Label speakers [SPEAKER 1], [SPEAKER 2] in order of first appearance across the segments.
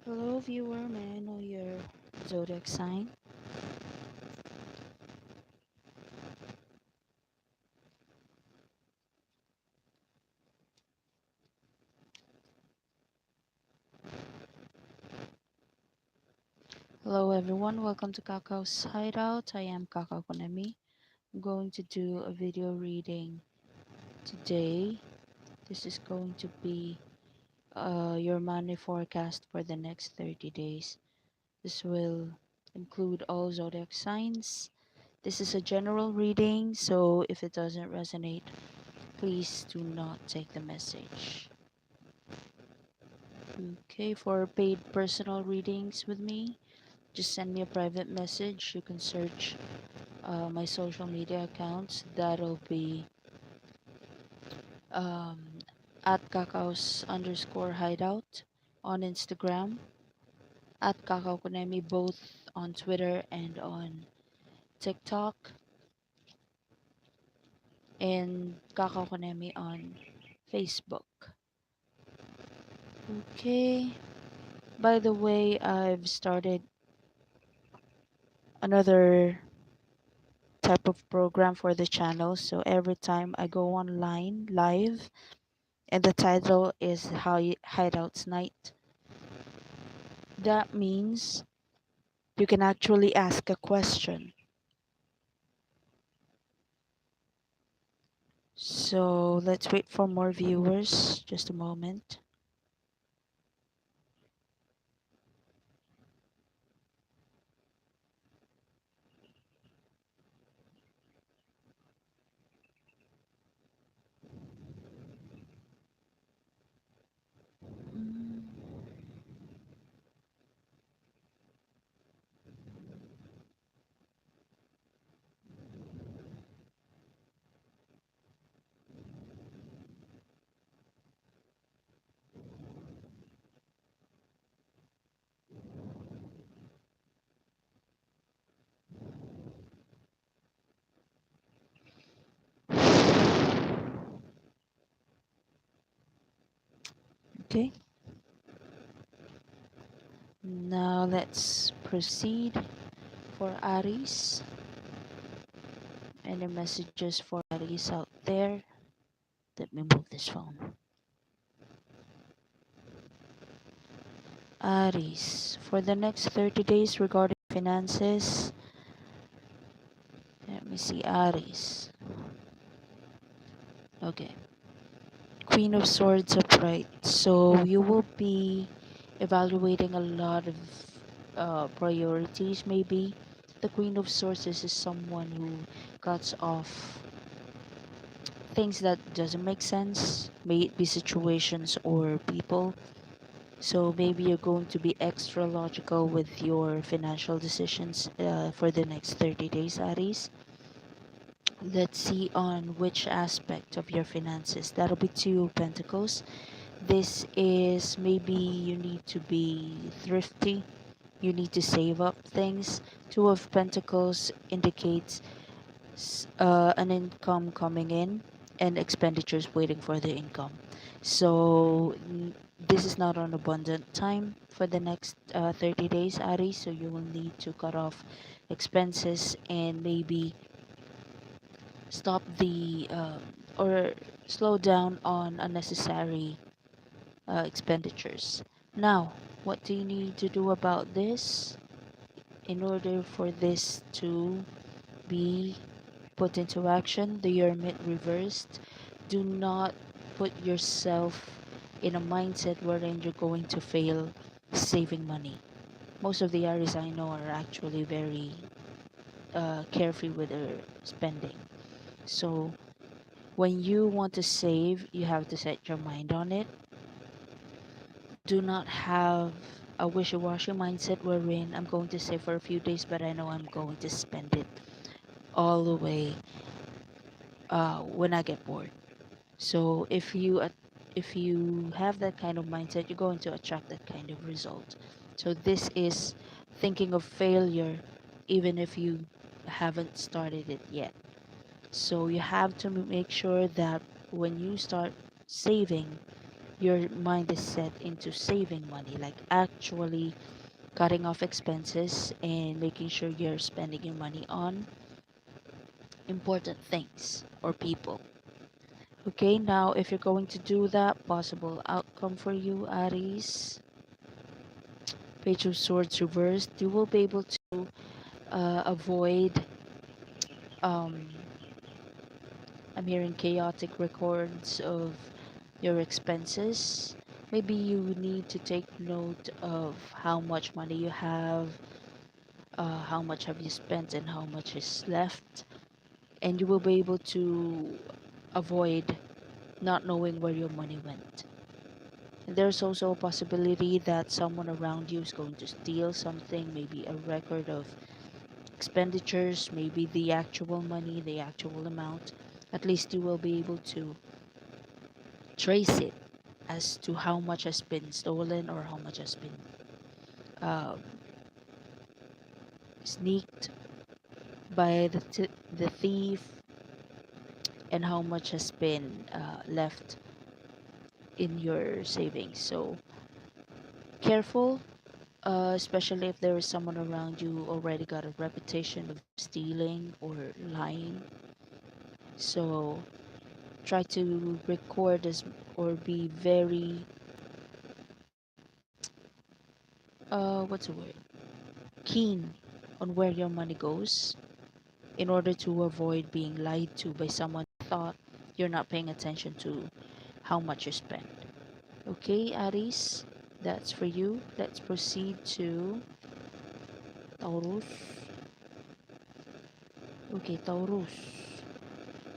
[SPEAKER 1] Hello, viewer. May I know your zodiac sign? Hello, everyone. Welcome to Kakao's Hideout. I am Kakaukunemi. I'm going to do a video reading today. This is going to be your money forecast for the next 30 days. This will include all zodiac signs. This is a general reading, so if it doesn't resonate, please do not take the message. Okay, for paid personal readings with me, just send me a private message. You can search my social media accounts. That'll be um, at kakaos underscore hideout on Instagram, at kakaukunemi both on Twitter and on TikTok, and kakaukunemi on Facebook. Okay. By the way, I've started another type of program for the channel. So every time I go online live, and the title is Hideouts Night, that means you can actually ask a question. So let's wait for more viewers. Just a moment. Mm, Okay, now let's proceed for Aries. Any messages for Aries out there? Let me move this phone. Aries, for the next 30 days regarding finances. Let me see, Aries. Okay. Queen of Swords upright. So you will be evaluating a lot of priorities, maybe. The Queen of Swords is someone who cuts off things that doesn't make sense, may it be situations or people. So maybe you're going to be extra logical with your financial decisions for the next 30 days, Aries. Let's see on which aspect of your finances. That'll be Two of Pentacles. This is maybe you need to be thrifty. You need to save up things. Two of Pentacles indicates an income coming in and expenditures waiting for the income. So this is not an abundant time for the next 30 days, Ari. So you will need to cut off expenses and maybe stop the or slow down on unnecessary expenditures. Now, what do you need to do about this in order for this to be put into action? The Hermit reversed. Do not put yourself in a mindset wherein you're going to fail saving money. Most of the Aries I know are actually very carefree with their spending. So when you want to save, you have to set your mind on it. Do not have a wishy-washy mindset wherein I'm going to save for a few days, but I know I'm going to spend it all the way when I get bored. So if you have that kind of mindset, you're going to attract that kind of result. So this is thinking of failure, even if you haven't started it yet. So you have to make sure that when you start saving, your mind is set into saving money, like actually cutting off expenses and making sure you're spending your money on important things or people. Okay, now if you're going to do that, possible outcome for you, Aries, Page of Swords reversed, you will be able to avoid, um, I'm hearing chaotic records of your expenses. Maybe you need to take note of how much money you have, how much have you spent, and how much is left. And you will be able to avoid not knowing where your money went. And there's also a possibility that someone around you is going to steal something, maybe a record of expenditures, maybe the actual money, the actual amount. At least you will be able to trace it as to how much has been stolen or how much has been um, sneaked by the thief, and how much has been left in your savings. So careful, especially if there is someone around you who already got a reputation of stealing or lying. So try to record as or be very what's the word, keen on where your money goes in order to avoid being lied to by someone who thought you're not paying attention to how much you spend. Okay, Aries, that's for you. Let's proceed to Taurus. Okay, Taurus.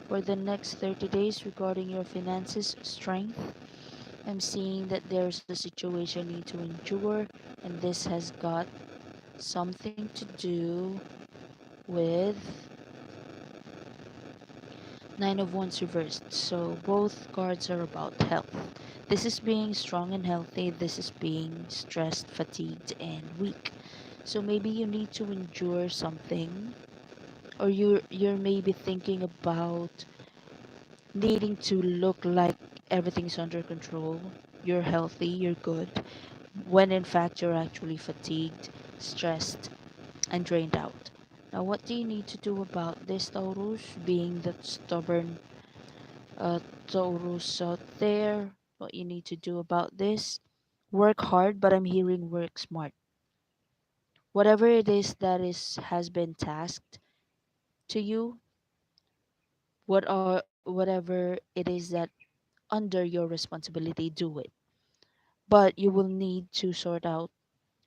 [SPEAKER 1] For the next 30 days regarding your finances, strength, I'm seeing that there's a situation you need to endure, and this has got something to do with Nine of Wands reversed. So both cards are about health. This is being strong and healthy. This is being stressed, fatigued, and weak. So maybe you need to endure something, or you're maybe thinking about needing to look like everything's under control. You're healthy, you're good, when in fact you're actually fatigued, stressed, and drained out. Now, what do you need to do about this, Taurus? Being that stubborn Taurus out there, what you need to do about this? Work hard, but I'm hearing work smart. Whatever it is that is has been tasked to you, whatever it is that under your responsibility, do it. But you will need to sort out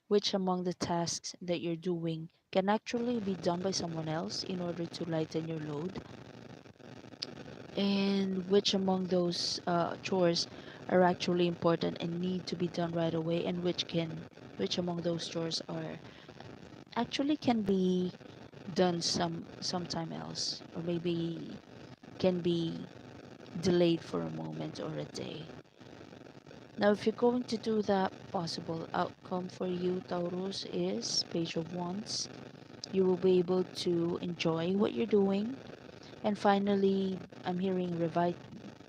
[SPEAKER 1] which among the tasks that you're doing can actually be done by someone else in order to lighten your load, and which among those chores are actually important and need to be done right away, and which among those chores are actually can be done sometime else, or maybe can be delayed for a moment or a day. Now, if you're going to do that, possible outcome for you, Taurus, is Page of Wands. You will be able to enjoy what you're doing. And finally, I'm hearing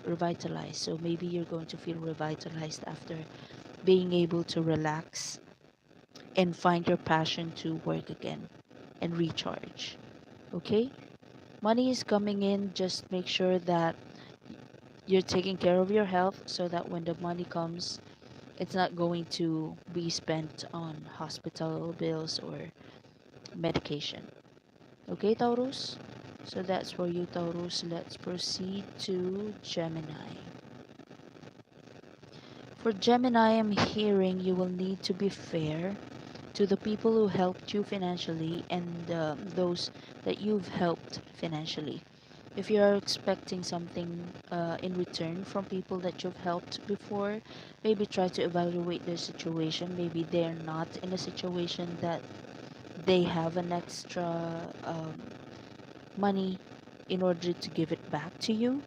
[SPEAKER 1] revitalize. So maybe you're going to feel revitalized after being able to relax and find your passion to work again and recharge. Okay? Money is coming in. Just make sure that you're taking care of your health so that when the money comes, it's not going to be spent on hospital bills or medication. Okay, Taurus? So that's for you, Taurus. Let's proceed to Gemini. For Gemini, I'm hearing you will need to be fair to the people who helped you financially and those that you've helped financially. If you are expecting something in return from people that you've helped before, maybe try to evaluate their situation. Maybe they're not in a situation that they have an extra money in order to give it back to you,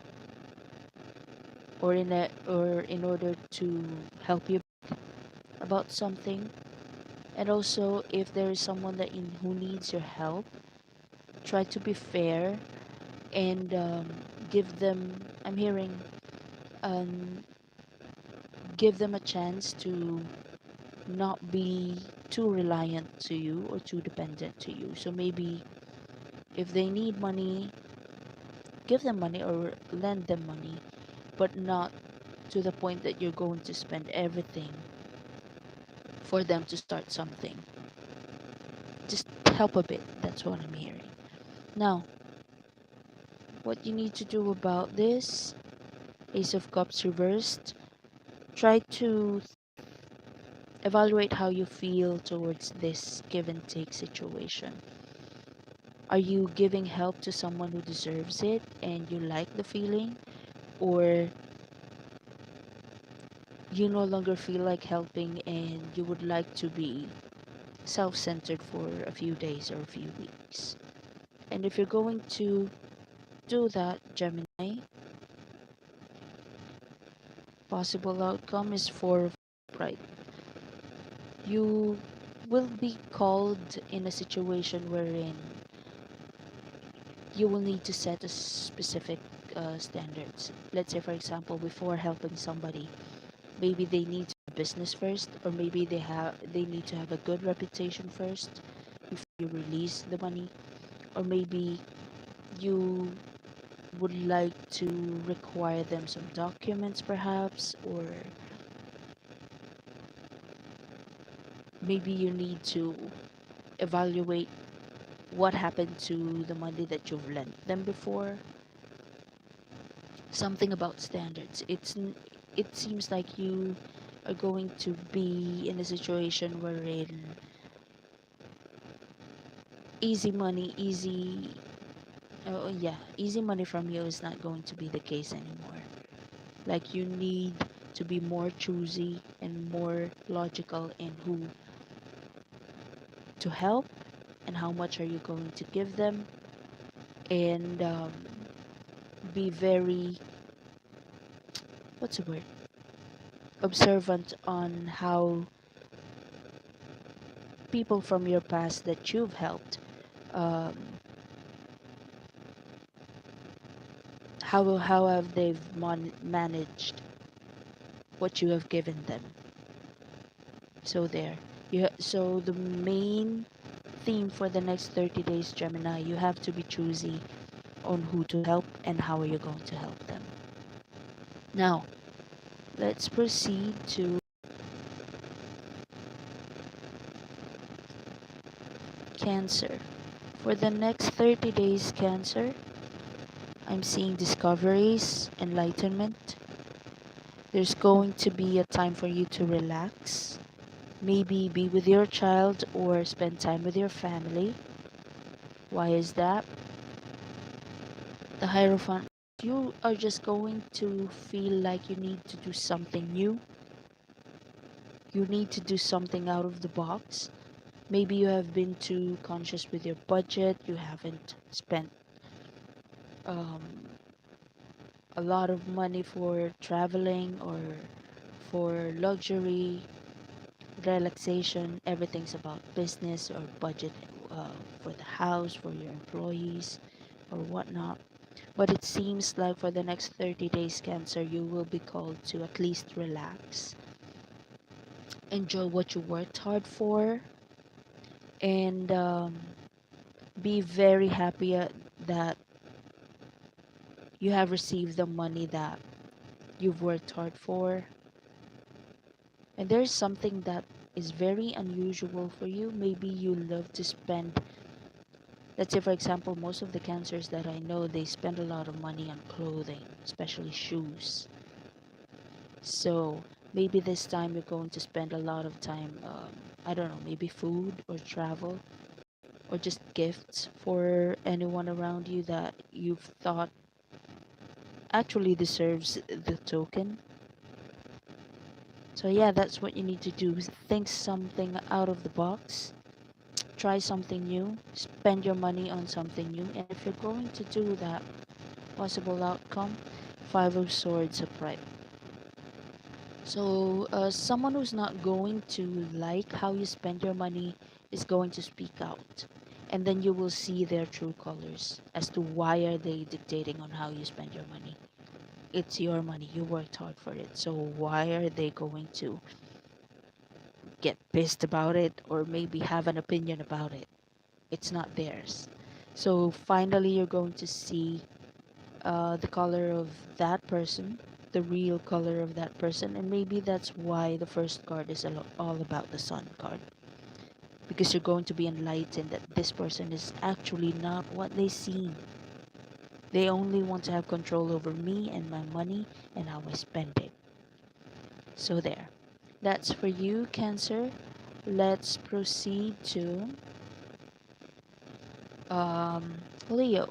[SPEAKER 1] or in order to help you about something. And also, if there is someone who needs your help, try to be fair and give them, I'm hearing, um, give them a chance to not be too reliant to you or too dependent to you. So maybe if they need money, give them money or lend them money, but not to the point that you're going to spend everything for them to start something. Just help a bit. That's what I'm hearing. Now, what you need to do about this, Ace of Cups reversed, try to evaluate how you feel towards this give and take situation. Are you giving help to someone who deserves it and you like the feeling? Or you no longer feel like helping and you would like to be self centered for a few days or a few weeks? And if you're going to do that, Gemini, possible outcome is for pride. You will be called in a situation wherein you will need to set a specific standards. Let's say, for example, before helping somebody, maybe they need to have business first, or maybe they need to have a good reputation first before you release the money, or maybe you would like to require them some documents, perhaps, or maybe you need to evaluate what happened to the money that you've lent them before. Something about standards. It seems like you are going to be in a situation wherein easy money, easy money from you is not going to be the case anymore. Like you need to be more choosy and more logical in who to help and how much are you going to give them, and be very, what's the word, observant on how people from your past that you've helped, um, how have they managed what you have given them. So there, so the main theme for the next 30 days, Gemini, you have to be choosy on who to help and how are you going to help them. Now, let's proceed to Cancer. For the next 30 days, Cancer, I'm seeing discoveries, enlightenment. There's going to be a time for you to relax, maybe be with your child or spend time with your family. Why is that? The Hierophant, you are just going to feel like you need to do something new. You need to do something out of the box. Maybe you have been too conscious with your budget. You haven't spent um, a lot of money for traveling or for luxury, relaxation. Everything's about business or budget, for the house, for your employees, or whatnot. But it seems like for the next 30 days, Cancer, you will be called to at least relax, enjoy what you worked hard for, and be very happy that you have received the money that you've worked hard for. And there's something that is very unusual for you. Maybe you love to spend, let's say, for example, most of the Cancers that I know, they spend a lot of money on clothing, especially shoes. So maybe this time you're going to spend a lot of time, I don't know, maybe food or travel or just gifts for anyone around you that you've thought actually deserves the token. So yeah, that's what you need to do. Think something out of the box. Try something new. Spend your money on something new. And if you're going to do that, possible outcome, Five of Swords upright. So someone who's not going to like how you spend your money is going to speak out. And then you will see their true colors as to why are they dictating on how you spend your money. It's your money. You worked hard for it. So why are they going to get pissed about it or maybe have an opinion about it? It's not theirs. So finally, you're going to see the color of that person, the real color of that person, and maybe that's why the first card is all about the sun card. Because you're going to be enlightened that this person is actually not what they seem. They only want to have control over me and my money and how I spend it. So there. That's for you, Cancer. Let's proceed to um, Leo.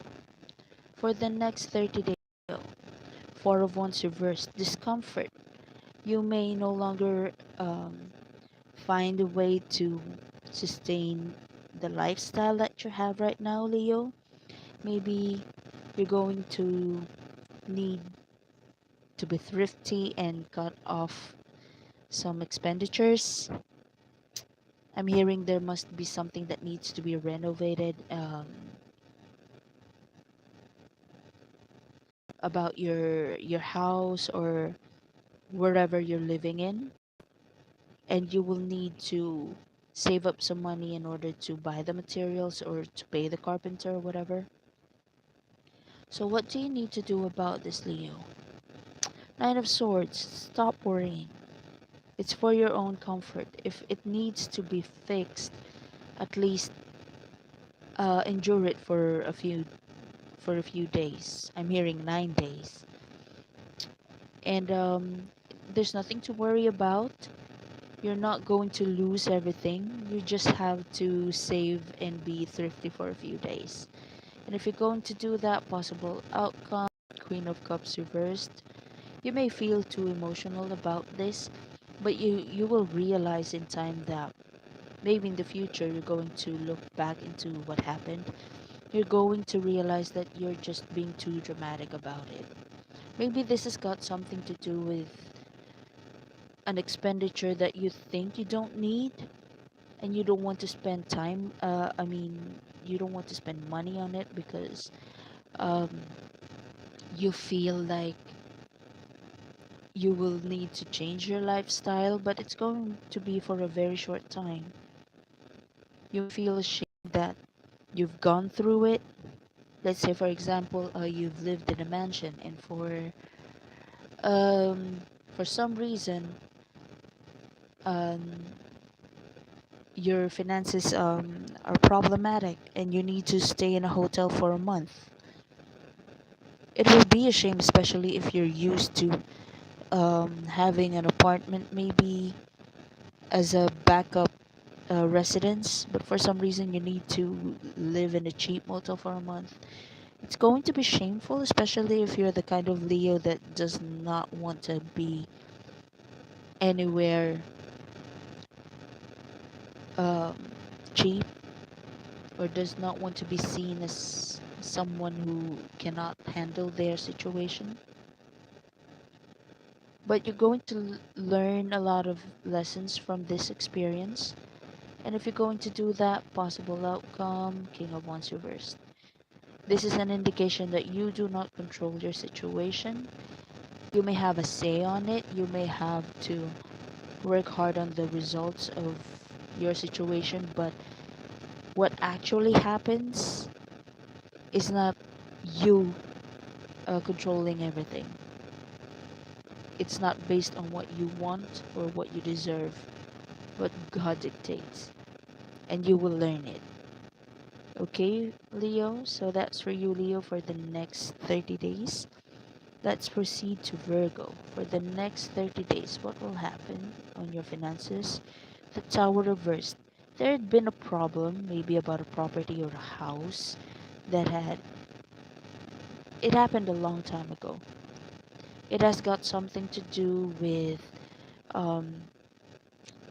[SPEAKER 1] For the next 30 days, Leo, Four of Wands reversed. Discomfort. You may no longer find a way to sustain the lifestyle that you have right now, Leo. Maybe you're going to need to be thrifty and cut off some expenditures. I'm hearing there must be something that needs to be renovated about your house or wherever you're living in, and you will need to save up some money in order to buy the materials or to pay the carpenter or whatever. So what do you need to do about this, Leo? Nine of Swords. Stop worrying. It's for your own comfort. If it needs to be fixed, at least endure it for a few days. I'm hearing 9 days, and there's nothing to worry about. You're not going to lose everything. You just have to save and be thrifty for a few days. And if you're going to do that, possible outcome, Queen of Cups reversed. You may feel too emotional about this, but you will realize in time that maybe in the future you're going to look back into what happened. You're going to realize that you're just being too dramatic about it. Maybe this has got something to do with an expenditure that you think you don't need and you don't want to spend time. You don't want to spend money on it because um, you feel like you will need to change your lifestyle, but it's going to be for a very short time. You may feel ashamed that you've gone through it. Let's say, for example, you've lived in a mansion, and um, for some reason, um, your finances are problematic, and you need to stay in a hotel for a month. It will be a shame, especially if you're used to having an apartment, maybe as a backup residence, but for some reason you need to live in a cheap motel for a month. It's going to be shameful, especially if you're the kind of Leo that does not want to be anywhere um, cheap or does not want to be seen as someone who cannot handle their situation. But you're going to learn a lot of lessons from this experience. And if you're going to do that, possible outcome, King of Wands reversed. This is an indication that you do not control your situation. You may have a say on it. You may have to work hard on the results of your situation, but what actually happens is not you controlling everything. It's not based on what you want or what you deserve, but God dictates, and you will learn it. Okay, Leo? So that's for you, Leo, for the next 30 days. Let's proceed to Virgo. For the next 30 days, what will happen on your finances? The Tower reversed. There had been a problem, maybe about a property or a house that had. It happened a long time ago. It has got something to do with um,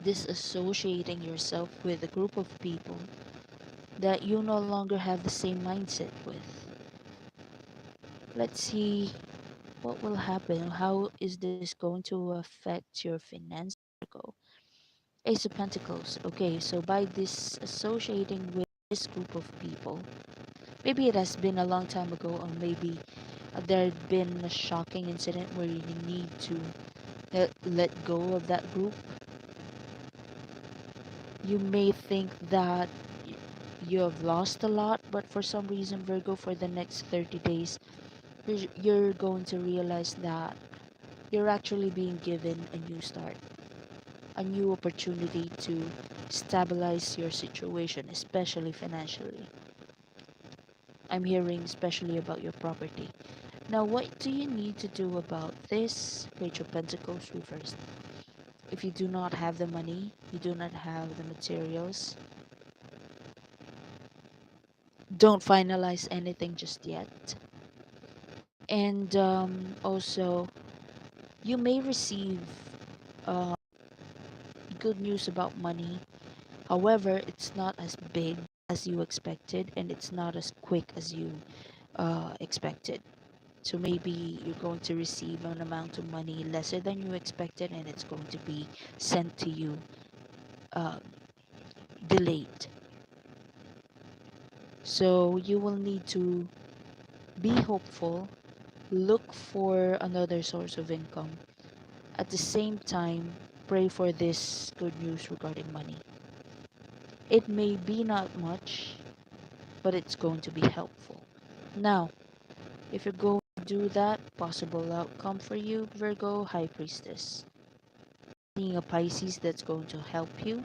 [SPEAKER 1] disassociating yourself with a group of people that you no longer have the same mindset with. Let's see what will happen. How is this going to affect your finance? Virgo? Ace of Pentacles. Okay, so by this associating with this group of people, maybe it has been a long time ago, or maybe there had been a shocking incident where you need to let go of that group. You may think that you have lost a lot, but for some reason, Virgo, for the next 30 days, you're going to realize that you're actually being given a new start, a new opportunity to stabilize your situation, especially financially. I'm hearing especially about your property. Now, what do you need to do about this? Page of Pentacles reversed. If you do not have the money, you do not have the materials, don't finalize anything just yet. And also, you may receive uh, good news about money. However, it's not as big as you expected, and it's not as quick as you expected. So maybe you're going to receive an amount of money lesser than you expected, and it's going to be sent to you um, delayed. So you will need to be hopeful, look for another source of income. At the same time, pray for this good news regarding money. It may be not much, but it's going to be helpful. Now, if you're going to do that, possible outcome for you, Virgo, High Priestess. Being a Pisces that's going to help you,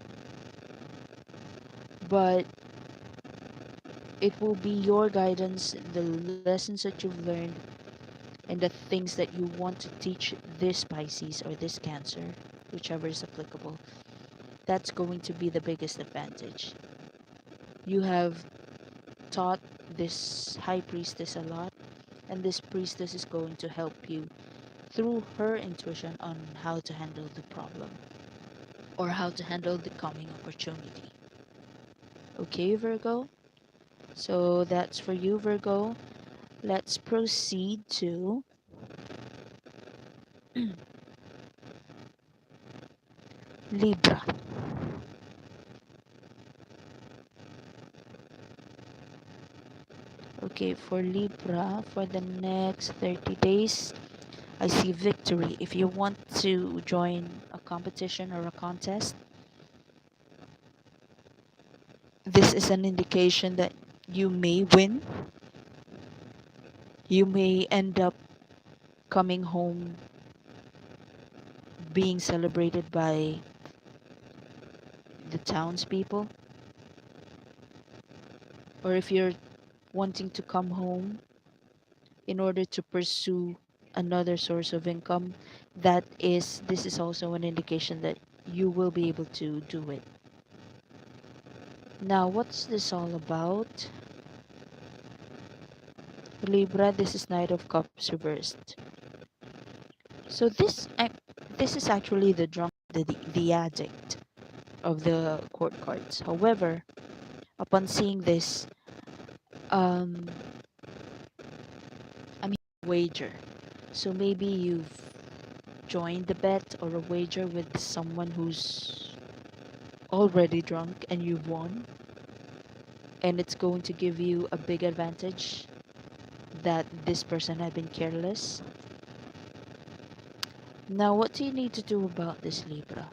[SPEAKER 1] but it will be your guidance, the lessons that you've learned, and the things that you want to teach this Pisces or this Cancer, whichever is applicable. That's going to be the biggest advantage. You have taught this High Priestess a lot, and this Priestess is going to help you through her intuition on how to handle the problem or how to handle the coming opportunity. Okay, Virgo? So that's for you, Virgo. Let's proceed to Libra. Okay, for Libra, for the next 30 days, I see victory. If you want to join a competition or a contest, this is an indication that you may win. You may end up coming home being celebrated by the townspeople. Or if you're wanting to come home in order to pursue another source of income, this is also an indication that you will be able to do it. Now, what's this all about? Libra, this is Knight of Cups reversed. So this is actually the drunk, the addict of the court cards. However, upon seeing this, um, I mean wager. So maybe you've joined the bet or a wager with someone who's already drunk and you've won, and it's going to give you a big advantage that this person had been careless. Now, what do you need to do about this, Libra?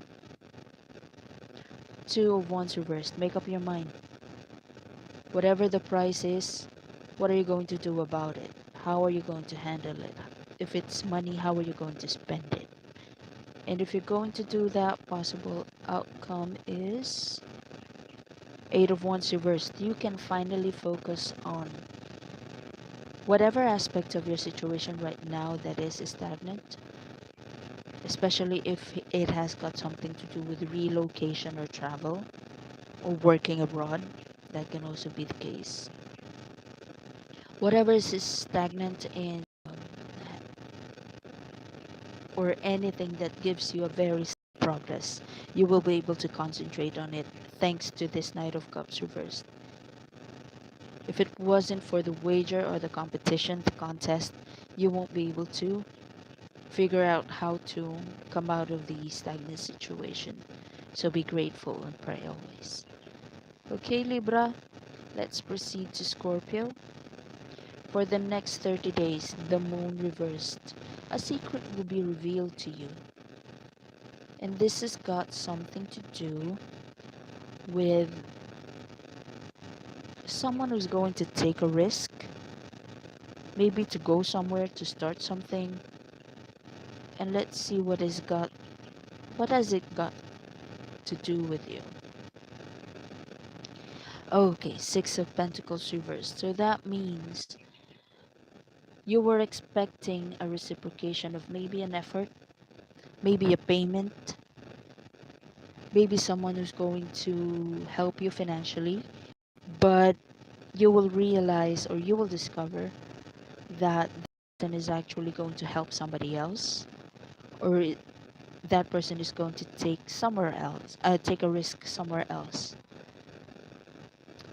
[SPEAKER 1] Two of Wands reversed. Make up your mind. Whatever the price is, what are you going to do about it? How are you going to handle it? If it's money, how are you going to spend it? And if you're going to do that, possible outcome is Eight of Wands reversed. You can finally focus on whatever aspect of your situation right now that is stagnant, especially if it has got something to do with relocation or travel or working abroad. That can also be the case. Whatever is stagnant in or anything that gives you a very slow progress, you will be able to concentrate on it thanks to this Knight of Cups reversed. If it wasn't for the wager or the competition, the contest, you won't be able to figure out how to come out of the stagnant situation. So be grateful and pray always. Okay, Libra, let's proceed to Scorpio. For the next 30 days, the moon reversed. A secret will be revealed to you. And this has got something to do with someone who's going to take a risk, maybe to go somewhere to start something. And let's see what has it got to do with you. Okay, Six of Pentacles reversed. So that means you were expecting a reciprocation of maybe an effort, maybe a payment, maybe someone who's going to help you financially, but you will realize or you will discover that person is actually going to help somebody else, or that person is going to take a risk somewhere else.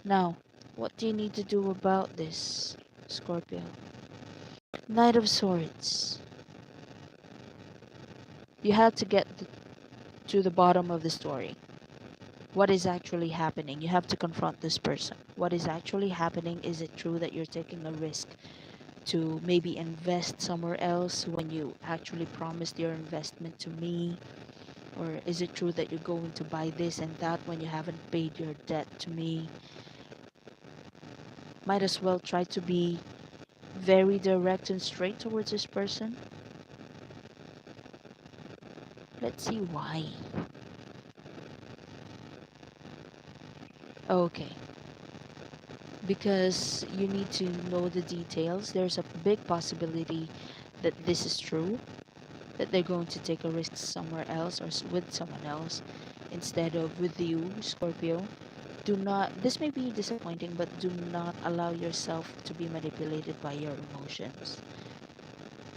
[SPEAKER 1] Now, what do you need to do about this, Scorpio? Knight of Swords. You have to to the bottom of the story. What is actually happening? You have to confront this person. What is actually happening? Is it true that you're taking a risk to maybe invest somewhere else when you actually promised your investment to me? Or is it true that you're going to buy this and that when you haven't paid your debt to me? Might as well try to be very direct and straight towards this person. Let's see why. Okay. Because you need to know the details. There's a big possibility that this is true, that they're going to take a risk somewhere else or with someone else instead of with you, Scorpio. Do not, this may be disappointing, but do not allow yourself to be manipulated by your emotions.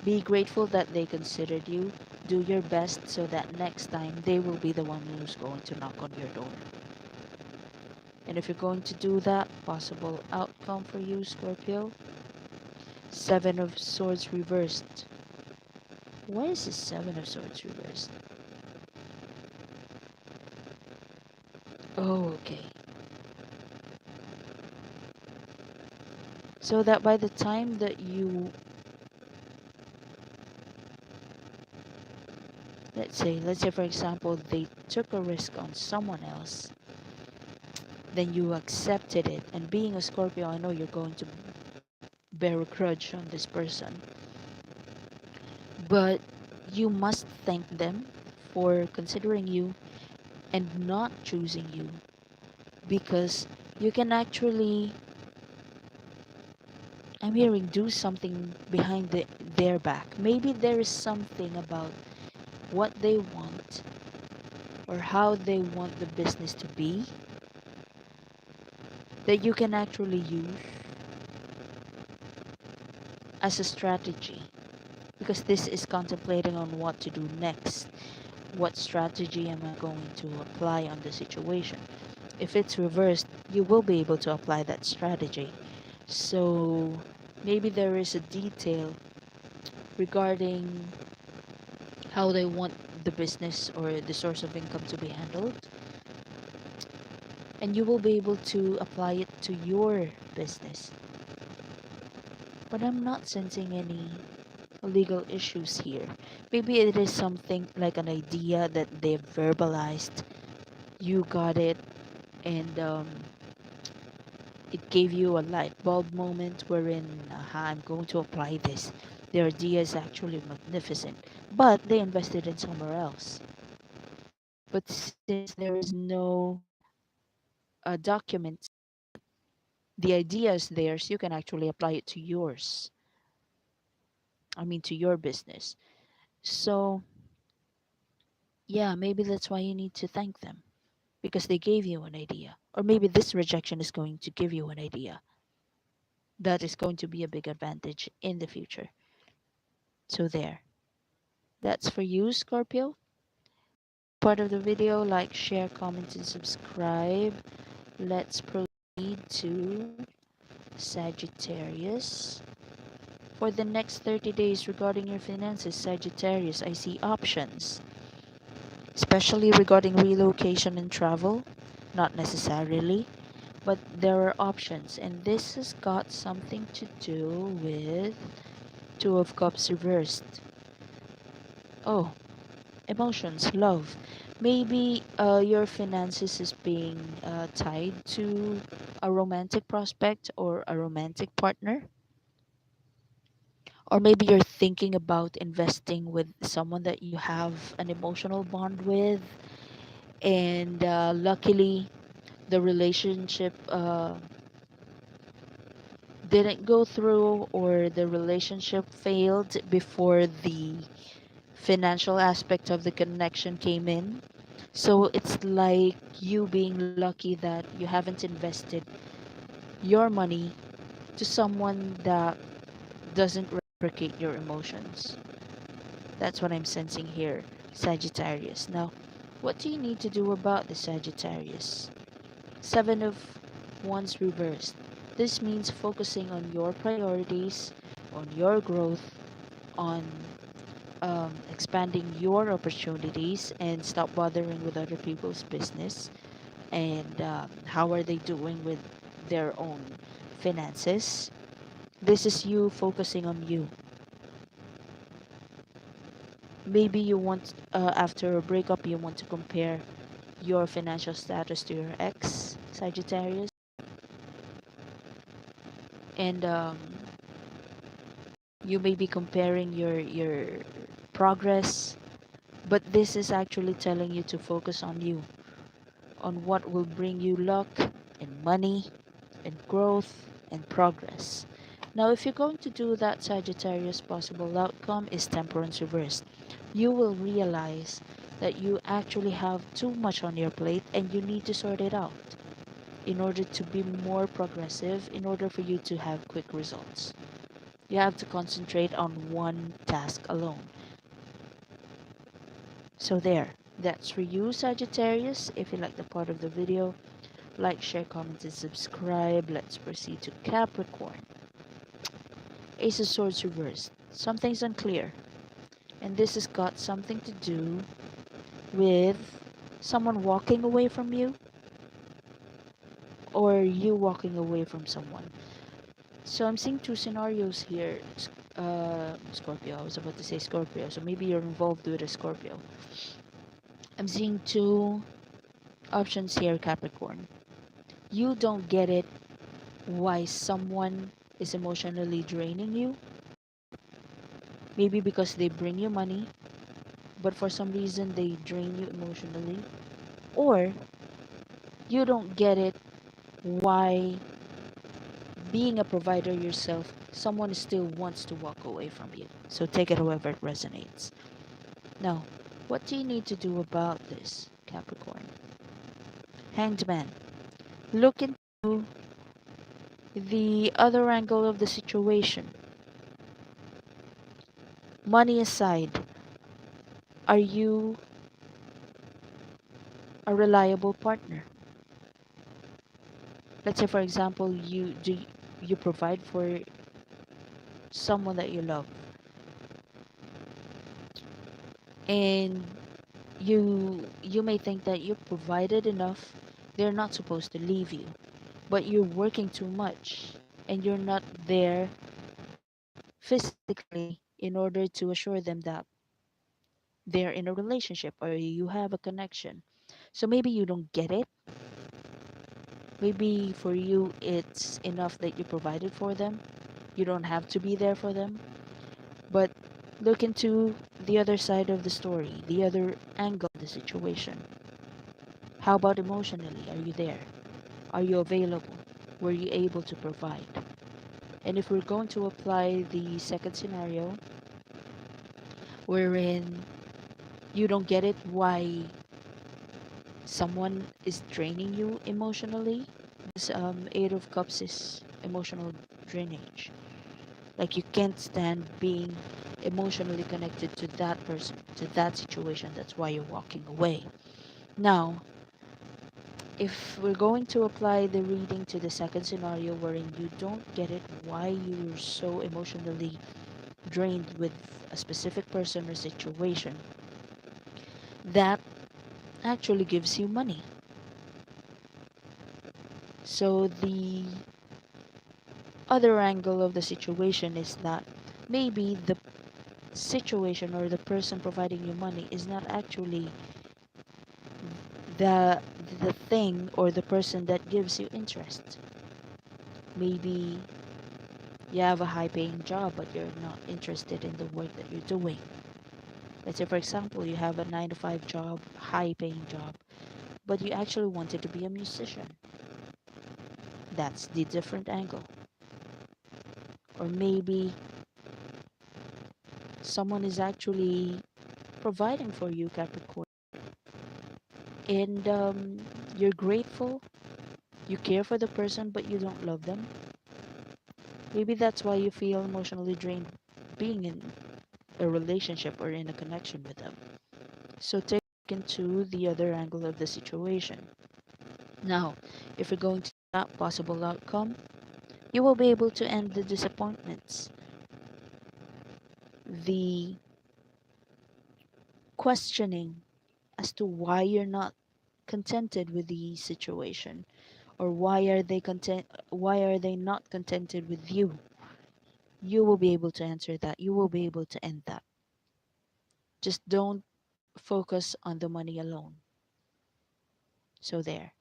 [SPEAKER 1] Be grateful that they considered you. Do your best so that next time they will be the one who's going to knock on your door. And if you're going to do that, possible outcome for you, Scorpio. Seven of Swords reversed. Why is this Seven of Swords reversed? Oh, okay. So that by the time that you, let's say for example, they took a risk on someone else, then you accepted it. And being a Scorpio, I know you're going to bear a grudge on this person. But you must thank them for considering you and not choosing you, because you can actually, I'm hearing, do something behind their back. Maybe there is something about what they want or how they want the business to be that you can actually use as a strategy, because this is contemplating on what to do next. What strategy am I going to apply on the situation? If it's reversed, you will be able to apply that strategy. So maybe there is a detail regarding how they want the business or the source of income to be handled, and you will be able to apply it to your business. But I'm not sensing any legal issues here. Maybe it is something like an idea that they've verbalized. You got it, and it gave you a light bulb moment wherein, I'm going to apply this. Their idea is actually magnificent, but they invested in somewhere else. But since there is no documents, the idea is theirs, you can actually apply it to yours. I mean, to your business. So, yeah, maybe that's why you need to thank them, because they gave you an idea. Or maybe this rejection is going to give you an idea that is going to be a big advantage in the future. So, there. That's for you, Scorpio. Part of the video, like, share, comment, and subscribe. Let's proceed to Sagittarius. For the next 30 days regarding your finances, Sagittarius, I see options, especially regarding relocation and travel. Not necessarily, but there are options, and this has got something to do with Two of Cups reversed. Oh, emotions, love. Maybe your finances is being tied to a romantic prospect or a romantic partner. Or maybe you're thinking about investing with someone that you have an emotional bond with, and luckily the relationship didn't go through, or the relationship failed before the financial aspect of the connection came in. So it's like you being lucky that you haven't invested your money to someone that doesn't reciprocate your emotions. That's what I'm sensing here, Sagittarius. Now, what do you need to do about the Sagittarius? Seven of Wands reversed. This means focusing on your priorities, on your growth, on expanding your opportunities, and stop bothering with other people's business, and how are they doing with their own finances. This is you focusing on you. Maybe you want, after a breakup, you want to compare your financial status to your ex, Sagittarius, and you may be comparing your progress, but this is actually telling you to focus on you, on what will bring you luck and money and growth and progress. Now, if you're going to do that, Sagittarius, possible outcome is Temperance reversed. You will realize that you actually have too much on your plate and you need to sort it out in order to be more progressive, in order for you to have quick results. You have to concentrate on one task alone. So there, that's for you, Sagittarius. If you like the part of the video, like, share, comment, and subscribe. Let's proceed to Capricorn. Ace of Swords reversed. Something's unclear, and this has got something to do with someone walking away from you, or you walking away from someone. So I'm seeing two scenarios here. Scorpio. I was about to say Scorpio. So maybe you're involved with a Scorpio. I'm seeing two options here, Capricorn. You don't get it why someone is emotionally draining you. Maybe because they bring you money, but for some reason they drain you emotionally. Or you don't get it why, being a provider yourself, someone still wants to walk away from you. So take it however it resonates. Now, what do you need to do about this, Capricorn? Hanged Man. Look into the other angle of the situation. Money aside, are you a reliable partner? Let's say, for example, you provide for someone that you love, and you may think that you've provided enough, they're not supposed to leave you, but you're working too much and you're not there physically in order to assure them that they're in a relationship or you have a connection. So maybe you don't get it. Maybe for you it's enough that you provided for them, you don't have to be there for them. But look into the other side of the story, the other angle of the situation. How about emotionally? Are you there? Are you available? Were you able to provide? And if we're going to apply the second scenario, wherein you don't get it why someone is draining you emotionally, this Eight of Cups is emotional drainage. Like you can't stand being emotionally connected to that person, to that situation. That's why you're walking away. Now, if we're going to apply the reading to the second scenario wherein you don't get it why you're so emotionally drained with a specific person or situation, that actually gives you money. So the other angle of the situation is that maybe the situation or the person providing you money is not actually the the thing or the person that gives you interest. Maybe you have a high paying job but you're not interested in the work that you're doing. Let's say for example you have a 9 to 5 job, high paying job, but you actually wanted to be a musician. That's the different angle. Or maybe someone is actually providing for you, Capricorn, and you're grateful, you care for the person, but you don't love them. Maybe that's why you feel emotionally drained being in a relationship or in a connection with them. So take into the other angle of the situation. Now, if you're going to that possible outcome, you will be able to end the disappointments, the questioning as to why you're not contented with the situation, or why are they not contented with you. You will be able to answer that. You will be able to end that. Just don't focus on the money alone. So there.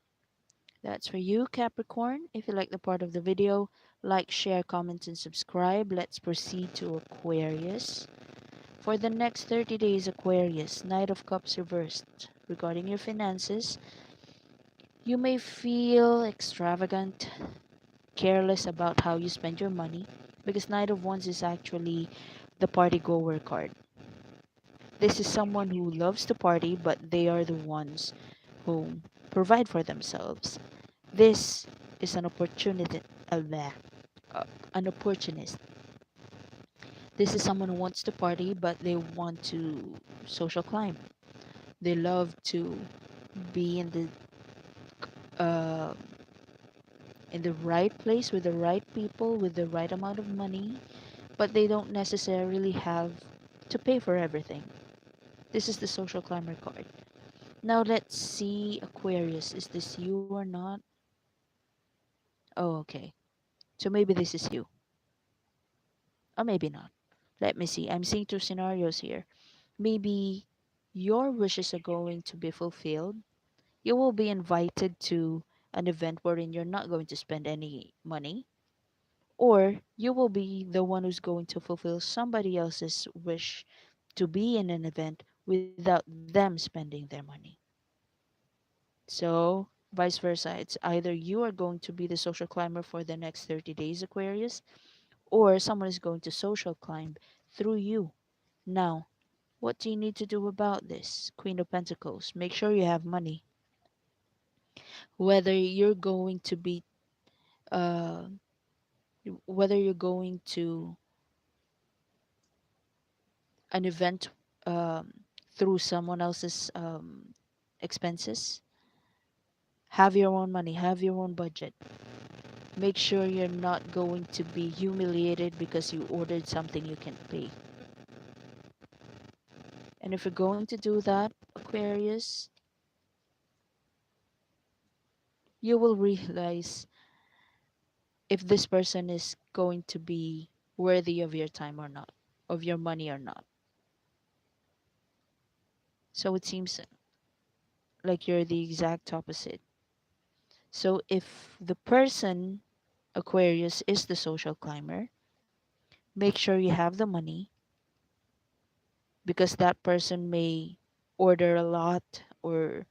[SPEAKER 1] That's for you, Capricorn. If you like the part of the video, like, share, comment, and subscribe. Let's proceed to Aquarius. For the next 30 days, Aquarius, Knight of Cups reversed. Regarding your finances, you may feel extravagant, careless about how you spend your money, because Knight of Wands is actually the party goer card. This is someone who loves to party, but they are the ones who provide for themselves. This is an opportunity, bleh, uh, an opportunist. This is someone who wants to party, but they want to social climb. They love to be uh, in the right place with the right people with the right amount of money, but they don't necessarily have to pay for everything. This is the social climber card. Now let's see, Aquarius. Is this you or not? Oh, okay. So maybe this is you. Or maybe not. Let me see. I'm seeing two scenarios here. Maybe your wishes are going to be fulfilled. You will be invited to an event wherein you're not going to spend any money. Or you will be the one who's going to fulfill somebody else's wish to be in an event without them spending their money. So, vice versa, it's either you are going to be the social climber for the next 30 days, Aquarius, or someone is going to social climb through you. Now, what do you need to do about this? Queen of Pentacles. Make sure you have money. Whether you're going to be, uh, whether you're going to an event um, through someone else's expenses, have your own money, have your own budget. Make sure you're not going to be humiliated because you ordered something you can't pay. And if you're going to do that, Aquarius, you will realize if this person is going to be worthy of your time or not, of your money or not. So it seems like you're the exact opposite. So if the person, Aquarius, is the social climber, make sure you have the money, because that person may order a lot or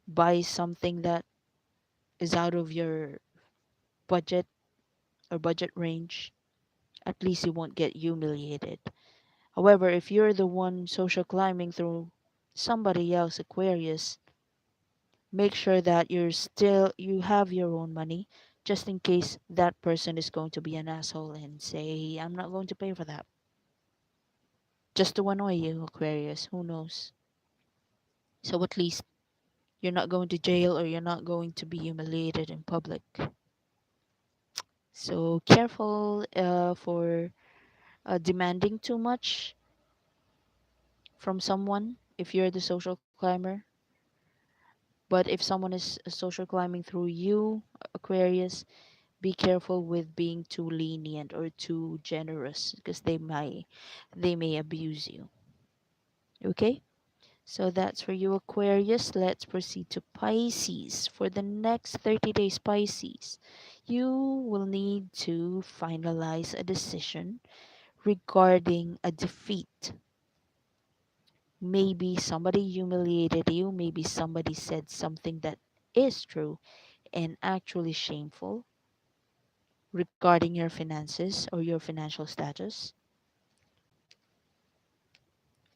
[SPEAKER 1] buy something that is out of your budget or budget range. At least you won't get humiliated. However, if you're the one social climbing through somebody else, Aquarius, make sure that you have your own money, just in case that person is going to be an asshole and say, I'm not going to pay for that. Just to annoy you, Aquarius. Who knows? So at least you're not going to jail or you're not going to be humiliated in public. So careful for demanding too much from someone if you're the social climber. But if someone is social climbing through you, Aquarius, be careful with being too lenient or too generous because they may abuse you. Okay? So that's for you, Aquarius. Let's proceed to Pisces. For the next 30 days, Pisces, you will need to finalize a decision regarding a defeat. Maybe somebody humiliated you, maybe somebody said something that is true and actually shameful regarding your finances or your financial status.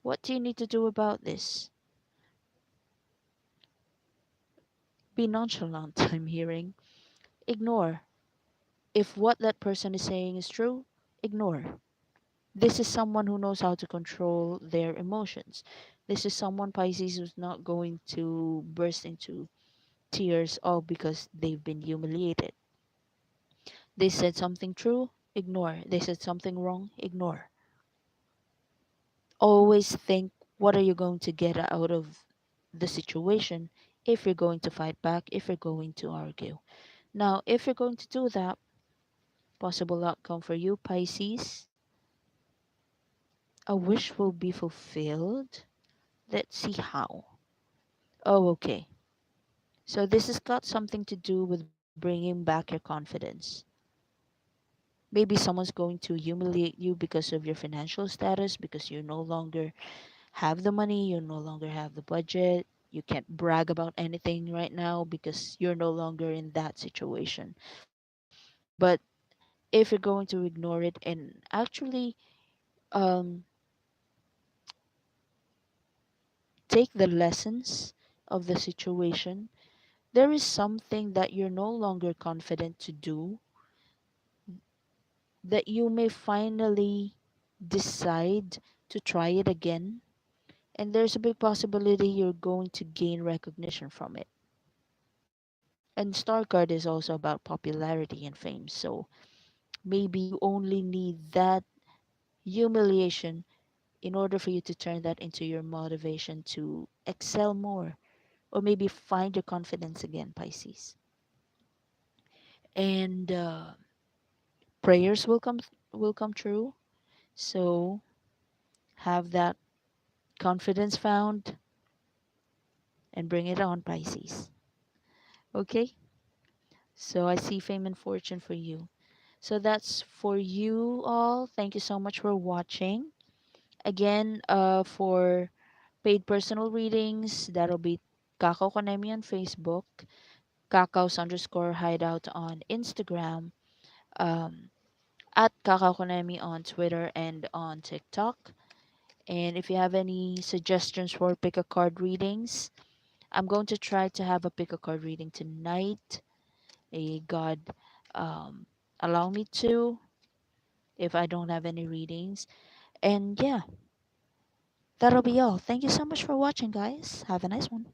[SPEAKER 1] What do you need to do about this? Be nonchalant, I'm hearing. Ignore. If what that person is saying is true, ignore. This is someone who knows how to control their emotions. This is someone, Pisces, who's not going to burst into tears all because they've been humiliated. They said something true, ignore. They said something wrong, ignore. Always think, what are you going to get out of the situation if you're going to fight back, if you're going to argue. Now, if you're going to do that, possible outcome for you, Pisces, a wish will be fulfilled. Let's see how. Oh, okay. So this has got something to do with bringing back your confidence. Maybe someone's going to humiliate you because of your financial status, because you no longer have the money, you no longer have the budget, you can't brag about anything right now because you're no longer in that situation. But if you're going to ignore it and actually um, take the lessons of the situation, there is something that you're no longer confident to do that you may finally decide to try it again. And there's a big possibility you're going to gain recognition from it. And Star Card is also about popularity and fame. So maybe you only need that humiliation in order for you to turn that into your motivation to excel more or maybe find your confidence again, Pisces. And prayers will come true. So have that confidence found and bring it on, Pisces. Okay? So I see fame and fortune for you. So that's for you all. Thank you so much for watching. Again, for paid personal readings, that'll be kakaukunemi on Facebook, kakaos underscore hideout on Instagram, um, at kakaukunemi on Twitter and on TikTok. And if you have any suggestions for pick a card readings, I'm going to try to have a pick a card reading tonight. A God um, allow me to if I don't have any readings. And yeah, that'll be all. Thank you so much for watching, guys. Have a nice one.